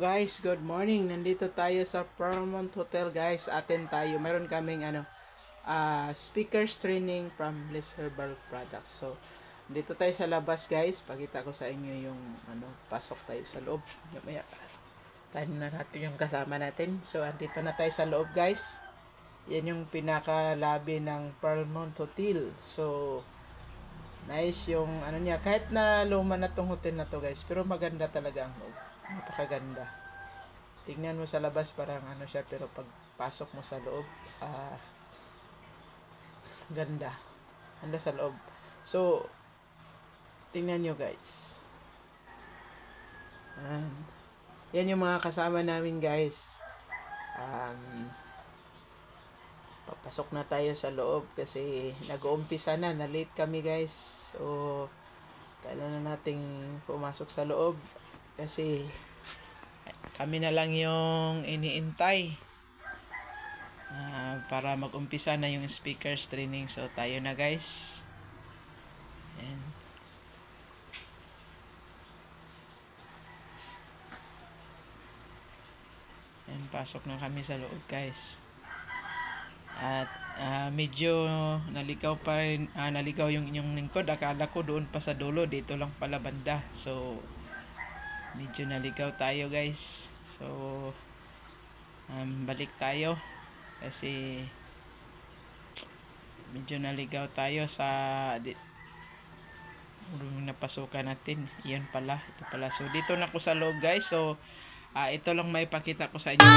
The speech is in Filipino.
Guys, good morning. Nandito tayo sa Paramount Hotel guys. Atin tayo. Meron kaming speakers training from Bliss Herbal Products. So, nandito tayo sa labas guys. Pakita ko sa inyo yung pasok tayo sa loob. Mamaya tayo na natin yung kasama natin. So, andito na tayo sa loob guys. Yan yung pinaka-lobby ng Paramount Hotel. So, nice yung niya. Kahit na luma na tong hotel na to guys, pero maganda talaga ang loob. Napakaganda. Tingnan mo sa labas parang siya, pero pag pasok mo sa loob, ganda. Ganda sa loob. So, tingnan nyo guys. Yan yung mga kasama namin guys. Papasok na tayo sa loob kasi nag-uumpisa na. Na-late kami guys. So, kailangan na nating pumasok sa loob kasi kami na lang yung iniintay para mag-umpisa na yung speakers training. So, tayo na guys. And pasok na kami sa loob guys. At medyo naligaw pa rin, naligaw yung inyong lingkod. Akala ko doon pa sa dulo, dito lang pala banda. So, medyo naligaw tayo guys. So, balik tayo kasi medyo naligaw tayo sa napasukan natin. Iyan pala, ito pala. So, dito na ako sa loob guys. So, ito lang may pakita ko sa inyo.